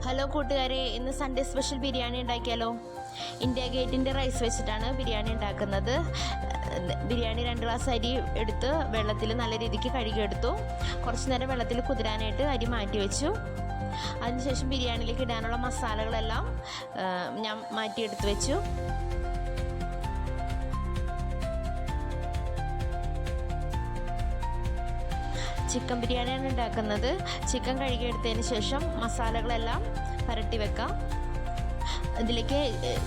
Hello കൂട്ടുകാരെ, ഇന്ന് Sunday special biryani ഉണ്ടാക്കിയാലോ. ഇന്ത്യ ഗേറ്റിൻ്റെ റൈസ് വെച്ചിട്ടാണ് ബിരിയാണി ഉണ്ടാക്കുന്നത്. ബിരിയാണി 2 ഗ്ലാസ് അരി എടുത്ത് വെള്ളത്തിൽ നല്ല രീതിക്ക് കഴുകിയെടുത്തു. കുറച്ച് നേരം വെള്ളത്തിൽ കുതിരാനായിട്ട് അരി മാറ്റി വെച്ചു. അതിനുശേഷം ബിരിയാണിയിലേക്ക് ഇടാനുള്ള മസാലകളെല്ലാം ഞാൻ മാറ്റിയെടുത്ത് വെച്ചു. ചിക്കൻ ബിരിയാണിയാണ് ഉണ്ടാക്കുന്നത്. ചിക്കൻ കഴുകിയെടുത്തതിന് ശേഷം മസാലകളെല്ലാം പുരട്ടി വെക്കാം. ഇതിലേക്ക്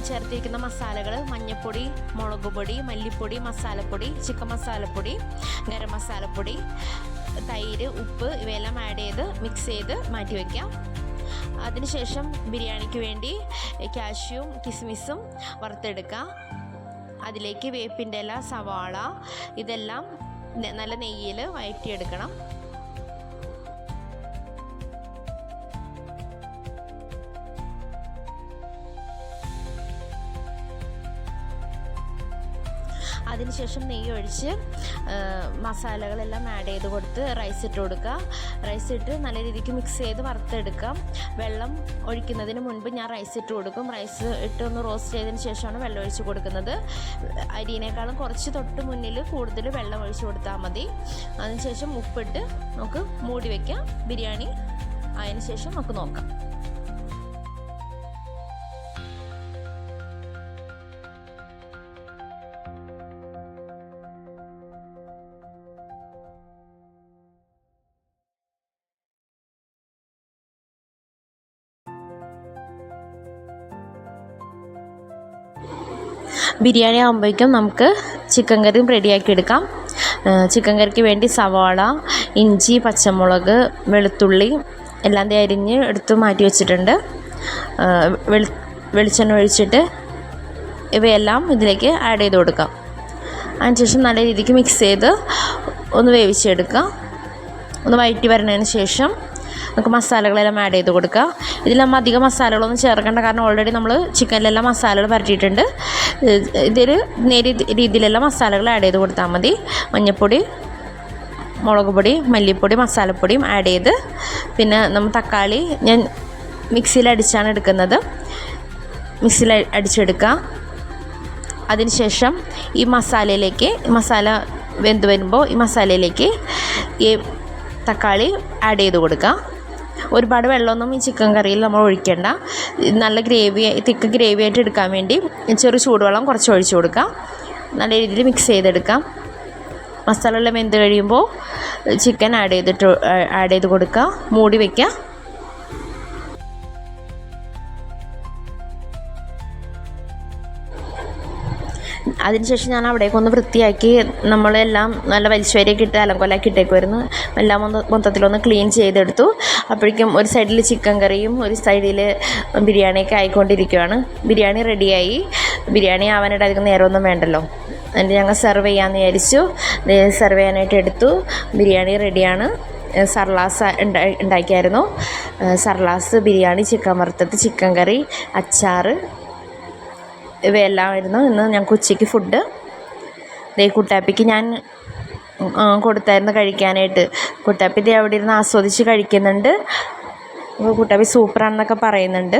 ചേർത്തിരിക്കുന്ന മസാലകൾ മഞ്ഞൾപ്പൊടി, മുളക് പൊടി, മല്ലിപ്പൊടി, മസാലപ്പൊടി, ചിക്കൻ മസാലപ്പൊടി, ഗരം മസാലപ്പൊടി, തൈര്, ഉപ്പ് ഇവയെല്ലാം ആഡ് ചെയ്ത് മിക്സ് ചെയ്ത് മാറ്റി വയ്ക്കാം. അതിനുശേഷം ബിരിയാണിക്ക് വേണ്ടി കാഷ്യൂവും കിസ്മിസും വറുത്തെടുക്കാം. അതിലേക്ക് വേപ്പിൻ്റെ ഇല, സവാള ഇതെല്ലാം നല്ല നെയ്യിൽ വഴറ്റിയെടുക്കണം. അതിനുശേഷം നെയ്യ് ഒഴിച്ച് മസാലകളെല്ലാം ആഡ് ചെയ്ത് കൊടുത്ത് റൈസ് ഇട്ട് കൊടുക്കുക. റൈസ് ഇട്ട് നല്ല രീതിക്ക് മിക്സ് ചെയ്ത് വറുത്തെടുക്കാം. വെള്ളം ഒഴിക്കുന്നതിന് മുൻപ് ഞാൻ റൈസ് ഇട്ട് കൊടുക്കും. റൈസ് ഇട്ട് ഒന്ന് റോസ്റ്റ് ചെയ്തതിന് ശേഷമാണ് വെള്ളം ഒഴിച്ച് കൊടുക്കുന്നത്. അരിനേക്കാളും കുറച്ച് തൊട്ട് മുന്നിൽ കൂടുതൽ വെള്ളം ഒഴിച്ച് കൊടുത്താൽ മതി. അതിനുശേഷം ഉപ്പിട്ട് നമുക്ക് മൂടി വയ്ക്കാം. ബിരിയാണി അതിന് ശേഷം നമുക്ക് നോക്കാം. ബിരിയാണി ആകുമ്പോഴേക്കും നമുക്ക് ചിക്കൻ കറിയും റെഡിയാക്കി എടുക്കാം. ചിക്കൻ കറിക്ക് വേണ്ടി സവാള, ഇഞ്ചി, പച്ചമുളക്, വെളുത്തുള്ളി എല്ലാം അരിഞ്ഞ് എടുത്ത് മാറ്റി വെച്ചിട്ടുണ്ട്. വെളിച്ചെണ്ണ ഒഴിച്ചിട്ട് ഇവയെല്ലാം ഇതിലേക്ക് ആഡ് ചെയ്ത് കൊടുക്കാം. അതിനുശേഷം നല്ല രീതിക്ക് മിക്സ് ചെയ്ത് ഒന്ന് വേവിച്ചെടുക്കാം. ഒന്ന് വഴറ്റി വരുന്നതിന് ശേഷം നമുക്ക് മസാലകളെല്ലാം ആഡ് ചെയ്ത് കൊടുക്കുക. ഇതിലാകുമ്പോൾ അധികം മസാലകളൊന്നും ചേർക്കേണ്ട, കാരണം ഓൾറെഡി നമ്മൾ ചിക്കനിലെല്ലാം മസാലകൾ പരട്ടിയിട്ടുണ്ട്. ഇതിൽ നേരിയ രീതിയിലെല്ലാം മസാലകൾ ആഡ് ചെയ്ത് കൊടുത്താൽ മതി. മഞ്ഞൾപ്പൊടി, മുളക് പൊടി, മല്ലിപ്പൊടി, മസാലപ്പൊടിയും ആഡ് ചെയ്ത്, പിന്നെ നമ്മൾ തക്കാളി ഞാൻ മിക്സിയിൽ അടിച്ചാണ് എടുക്കുന്നത്. മിക്സിയിൽ അടിച്ചെടുക്കുക. അതിനുശേഷം ഈ മസാല വെന്ത് വരുമ്പോൾ ഈ മസാലയിലേക്ക് ഈ തക്കാളി ആഡ് ചെയ്ത് കൊടുക്കുക. ഒരുപാട് വെള്ളമൊന്നും ഈ ചിക്കൻ കറിയിൽ നമ്മൾ ഒഴിക്കേണ്ട. നല്ല തിക്ക് ഗ്രേവി ആയിട്ട് എടുക്കാൻ വേണ്ടി ചെറു ചൂടുവെള്ളം കുറച്ച് ഒഴിച്ച് കൊടുക്കാം. നല്ല രീതിയിൽ മിക്സ് ചെയ്തെടുക്കാം. മസാല എല്ലാം വെന്ത് കഴിയുമ്പോൾ ചിക്കൻ ആഡ് ചെയ്ത് കൊടുക്കുക. മൂടി വയ്ക്കുക. അതിനുശേഷം ഞാൻ അവിടേക്കൊന്ന് വൃത്തിയാക്കി നമ്മളെല്ലാം നല്ല വലിച്ചുവരിയൊക്കെ ഇട്ട് അലങ്കോലാക്കി ഇട്ടേക്കുമായിരുന്നു. എല്ലാം മൊത്തത്തിലൊന്ന് ക്ലീൻ ചെയ്തെടുത്തു. അപ്പോഴേക്കും ഒരു സൈഡിൽ ചിക്കൻ കറിയും ഒരു സൈഡിൽ ബിരിയാണിയൊക്കെ ആയിക്കൊണ്ടിരിക്കുകയാണ്. ബിരിയാണി റെഡിയായി. ബിരിയാണി ആവാനായിട്ട് അധികം നേരമൊന്നും വേണ്ടല്ലോ. എന്നിട്ട് ഞങ്ങൾ സെർവ് ചെയ്യാമെന്ന് വിചാരിച്ചു. സെർവ് ചെയ്യാനായിട്ട് എടുത്തു. ബിരിയാണി റെഡിയാണ്. സർലാസ് ഉണ്ടാക്കിയായിരുന്നു. സർലാസ്, ബിരിയാണി, ചിക്കൻ വറുത്തത്, ചിക്കൻ കറി, അച്ചാർ ഇവയെല്ലാമായിരുന്നു ഇന്ന് ഞങ്ങൾക്ക് ഉച്ചയ്ക്ക് ഫുഡ്. കുട്ടാപ്പിക്ക് ഞാൻ കൊടുത്തായിരുന്നു കഴിക്കാനായിട്ട്. കുട്ടാപ്പി അവിടെ ഇരുന്ന് ആസ്വദിച്ച് കഴിക്കുന്നുണ്ട്. കുട്ടാപ്പി സൂപ്പറാണെന്നൊക്കെ പറയുന്നുണ്ട്.